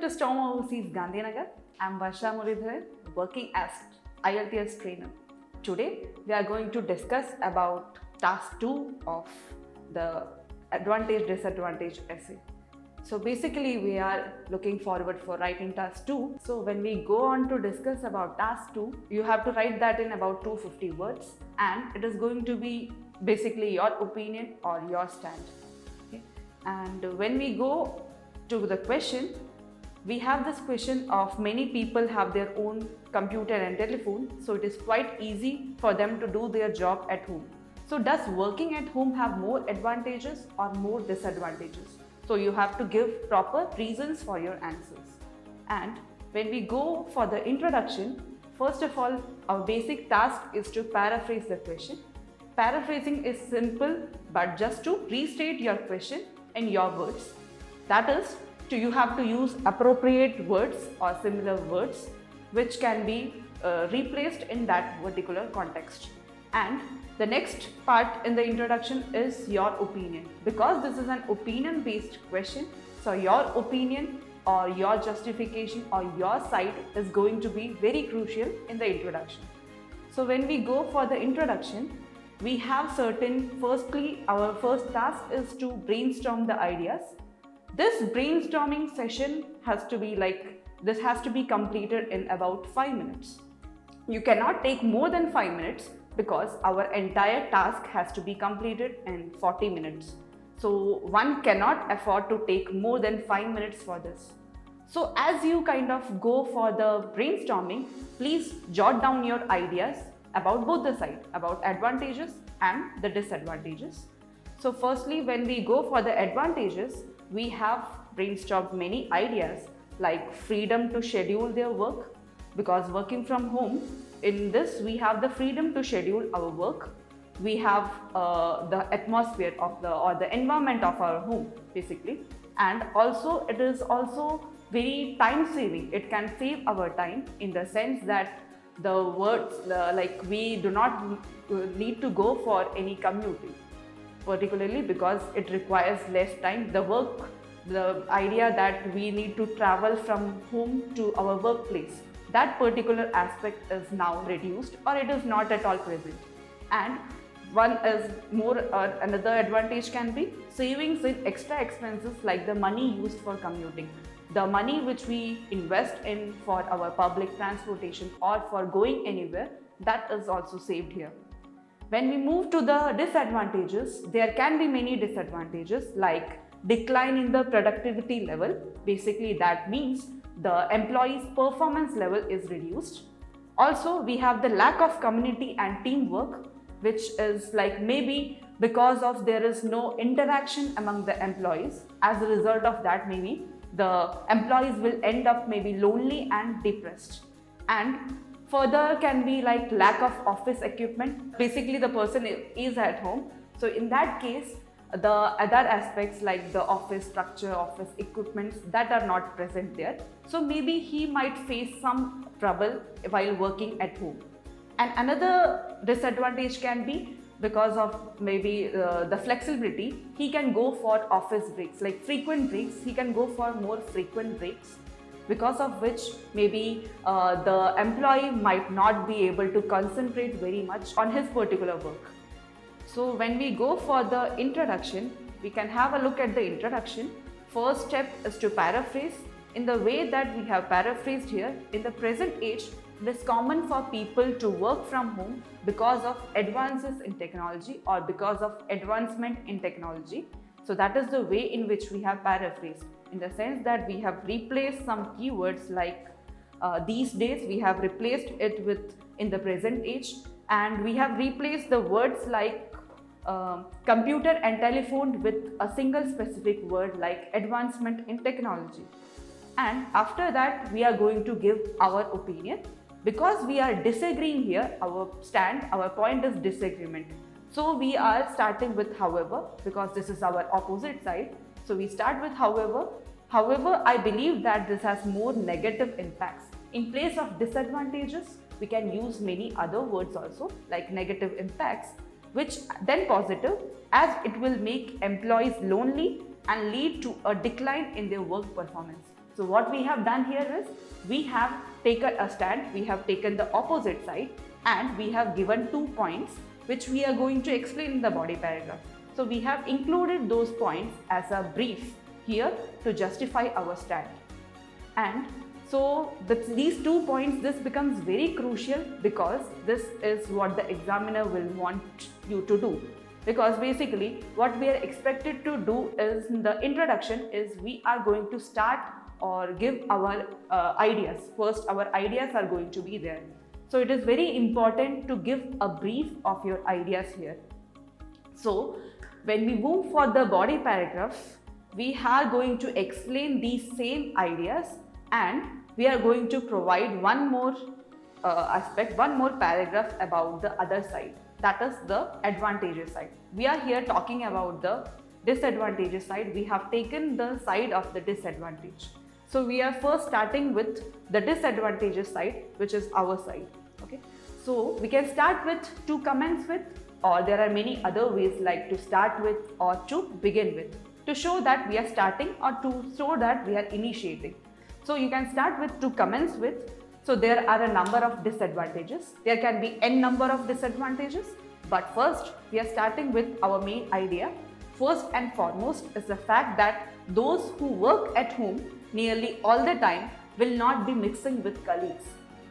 to Storm Overseas Gandhinagar. I'm Varsha Muridharan, working as IELTS trainer. Today, we are going to discuss about task 2 of the advantage disadvantage essay. So basically, we are looking forward for writing task 2. So when we go on to discuss about task 2, you have to write that in about 250 words, and it is going to be basically your opinion or your stand. Okay? And when we go to the question, we have this question of many people have their own computer and telephone, so it is quite easy for them to do their job at home. So does working at home have more advantages or more disadvantages? So you have to give proper reasons for your answers. And when we go for the introduction, first of all, our basic task is to paraphrase the question. Paraphrasing is simple, but just to restate your question in your words. That is, you have to use appropriate words or similar words which can be replaced in that particular context. And the next part in the introduction is your opinion. Because this is an opinion based question, so your opinion or your justification or your side is going to be very crucial in the introduction. So when we go for the introduction, we have firstly our first task is to brainstorm the ideas. This brainstorming session has to be completed in about 5 minutes. You cannot take more than 5 minutes because our entire task has to be completed in 40 minutes. So one cannot afford to take more than 5 minutes for this. So as you kind of go for the brainstorming, please jot down your ideas about both the sides, about advantages and the disadvantages. So firstly, when we go for the advantages, we have brainstormed many ideas like freedom to schedule their work, because working from home, in this we have the freedom to schedule our work. We have the atmosphere of the environment of our home basically, and also it is also very time saving. It can save our time in the sense that the words we do not need to go for any commuting, particularly because it requires less time. The idea that we need to travel from home to our workplace, that particular aspect is now reduced or it is not at all present. And one is another advantage can be savings in extra expenses like the money used for commuting. The money which we invest in for our public transportation or for going anywhere, that is also saved here. When we move to the disadvantages, there can be many disadvantages like decline in the productivity level. Basically, that means the employee's performance level is reduced. Also, we have the lack of community and teamwork, which is like maybe because of there is no interaction among the employees. As a result of that, maybe the employees will end up maybe lonely and depressed. And further can be like lack of office equipment. Basically, the person is at home. So in that case, the other aspects like the office structure, office equipments, that are not present there. So maybe he might face some trouble while working at home. And another disadvantage can be because of maybe the flexibility. He can go for office breaks, like frequent breaks. He can go for more frequent breaks, because of which maybe the employee might not be able to concentrate very much on his particular work. So when we go for the introduction, we can have a look at the introduction. First step is to paraphrase. In the way that we have paraphrased here, in the present age, it is common for people to work from home because of advances in technology or because of advancement in technology. So that is the way in which we have paraphrased, in the sense that we have replaced some keywords like these days, we have replaced it with in the present age, and we have replaced the words like computer and telephone with a single specific word like advancement in technology. And after that, we are going to give our opinion. Because we are disagreeing here, our point is disagreement. So we are starting with however, because this is our opposite side. So we start with however. However, I believe that this has more negative impacts. In place of disadvantages, we can use many other words also like negative impacts, which then positive, as it will make employees lonely and lead to a decline in their work performance. So what we have done here is we have taken a stand, we have taken the opposite side, and we have given 2 points which we are going to explain in the body paragraph. So we have included those points as a brief here to justify our stand. And so these 2 points, this becomes very crucial because this is what the examiner will want you to do. Because basically what we are expected to do is, in the introduction, is we are going to start or give our ideas. First, our ideas are going to be there. So it is very important to give a brief of your ideas here. So when we move for the body paragraph, we are going to explain these same ideas, and we are going to provide one more aspect, one more paragraph about the other side, that is the advantageous side. We are here talking about the disadvantageous side. We have taken the side of the disadvantage. So we are first starting with the disadvantageous side, which is our side. Okay, so we can start with to commence with, or there are many other ways like to start with or to begin with, to show that we are starting or to show that we are initiating. So you can start with to commence with. So there are a number of disadvantages. There can be n number of disadvantages, but first we are starting with our main idea. First and foremost is the fact that those who work at home nearly all the time will not be mixing with colleagues.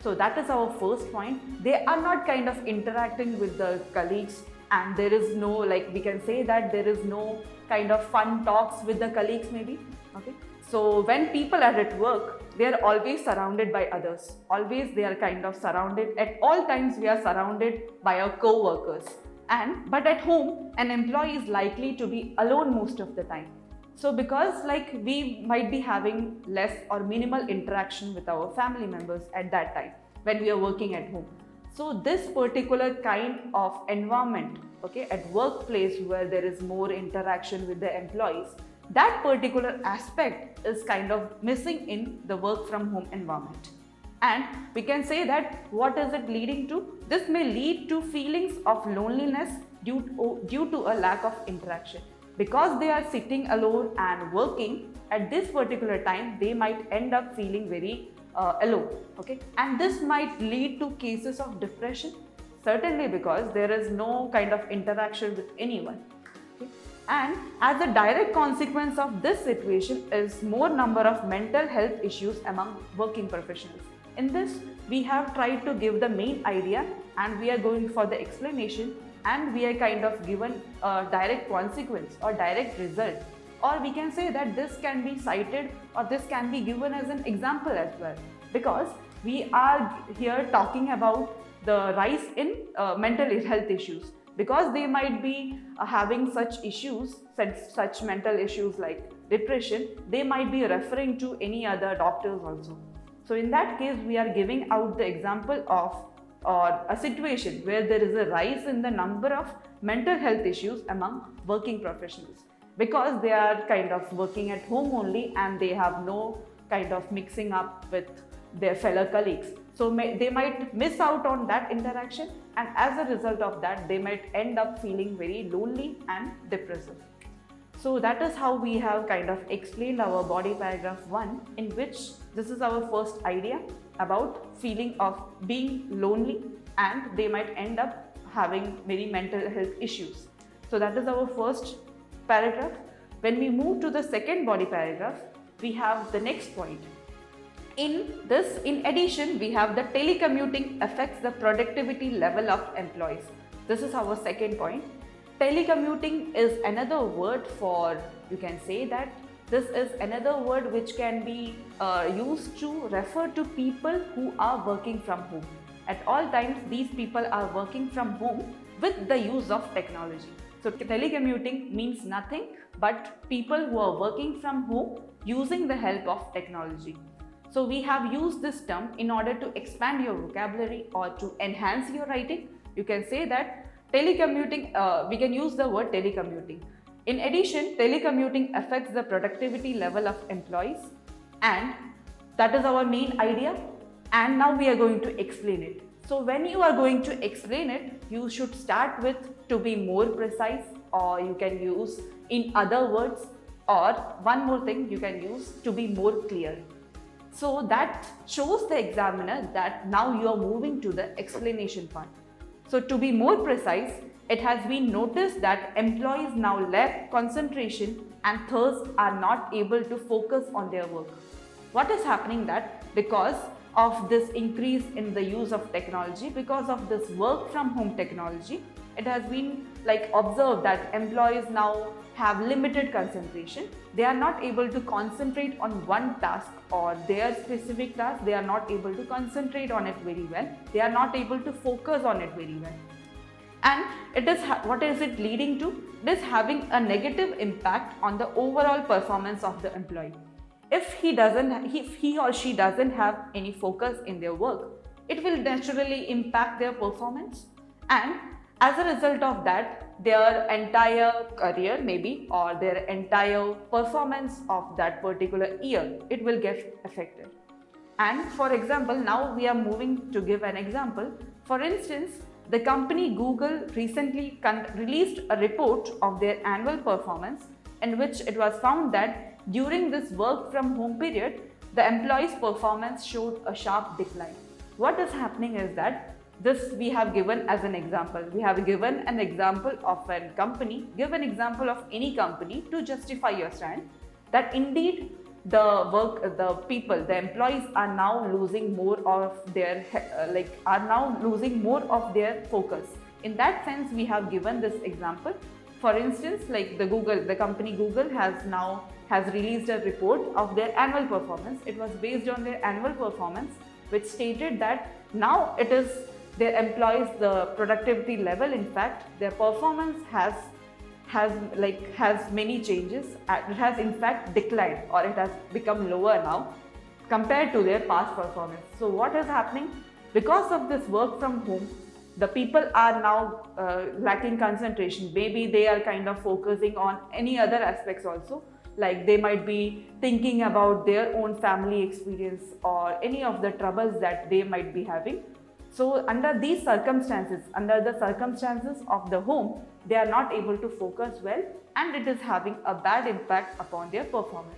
So that is our first point. They are not kind of interacting with the colleagues, and there is no, like we can say that there is no kind of fun talks with the colleagues maybe. Okay. So when people are at work, they are always surrounded by others. Always they are kind of surrounded. At all times we are surrounded by our co-workers. But at home, an employee is likely to be alone most of the time. So because like we might be having less or minimal interaction with our family members at that time when we are working at home. So this particular kind of environment, okay, at workplace where there is more interaction with the employees, that particular aspect is kind of missing in the work from home environment. And we can say that what is it leading to? This may lead to feelings of loneliness due to a lack of interaction. Because they are sitting alone and working at this particular time, they might end up feeling very alone. Okay, and this might lead to cases of depression, certainly because there is no kind of interaction with anyone. Okay? And as a direct consequence of this situation is more number of mental health issues among working professionals. In this, we have tried to give the main idea, and we are going for the explanation, and we are kind of given a direct consequence or direct result, or we can say that this can be cited or this can be given as an example as well, because we are here talking about the rise in mental health issues, because they might be having such issues, such mental issues like depression. They might be referring to any other doctors also. So in that case, we are giving out the example of or a situation where there is a rise in the number of mental health issues among working professionals, because they are kind of working at home only and they have no kind of mixing up with their fellow colleagues. So they might miss out on that interaction, and as a result of that, they might end up feeling very lonely and depressive. So that is how we have kind of explained our body paragraph 1, in which this is our first idea about feeling of being lonely, and they might end up having many mental health issues. So that is our first paragraph. When we move to the second body paragraph, we have the next point. In addition, we have the telecommuting affects the productivity level of employees. This is our second point. Telecommuting is another word for, you can say that this is another word which can be used to refer to people who are working from home. At all times, these people are working from home with the use of technology. So telecommuting means nothing but people who are working from home using the help of technology. So we have used this term in order to expand your vocabulary or to enhance your writing. You can say that telecommuting, we can use the word telecommuting. In addition, telecommuting affects the productivity level of employees, and that is our main idea. And now we are going to explain it. So when you are going to explain it, you should start with to be more precise, or you can use in other words, or one more thing you can use to be more clear. So that shows the examiner that now you are moving to the explanation part. So to be more precise, it has been noticed that employees now lack concentration and thus are not able to focus on their work. What is happening that because of this increase in the use of technology, because of this work from home technology, it has been like observed that employees now have limited concentration. They are not able to concentrate on one task or their specific task. They are not able to concentrate on it very well. They are not able to focus on it very well. And it is what is it leading to? It is having a negative impact on the overall performance of the employee. If he or she doesn't have any focus in their work, it will naturally impact their performance, and as a result of that, their entire career maybe or their entire performance of that particular year, it will get affected. And for example, now we are moving to give an example. For instance, the company Google recently released a report of their annual performance, in which it was found that during this work from home period, the employees' performance showed a sharp decline. What is happening is that this we have given as an example. We have given an example of a company, give an example of any company to justify your stand that indeed the employees are now losing more of their focus. In that sense, we have given this example. For instance, like the company Google has released a report of their annual performance. It was based on their annual performance, which stated that now it is their employees, the productivity level, in fact, their performance has many changes. It has in fact declined, or it has become lower now compared to their past performance. So what is happening? Because of this work from home, the people are now lacking concentration. Maybe they are kind of focusing on any other aspects also, like they might be thinking about their own family experience or any of the troubles that they might be having. So under these circumstances, under the circumstances of the home, they are not able to focus well, and it is having a bad impact upon their performance.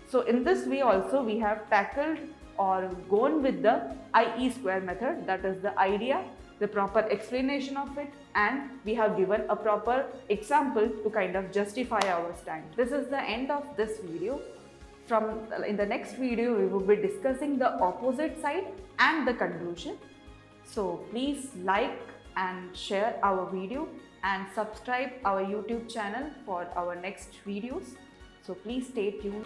So in this way also, we have tackled or gone with the IE square method, that is the idea, the proper explanation of it, and we have given a proper example to kind of justify our stand. This is the end of this video. In the next video, we will be discussing the opposite side and the conclusion. So please like and share our video and subscribe our YouTube channel for our next videos. So please stay tuned.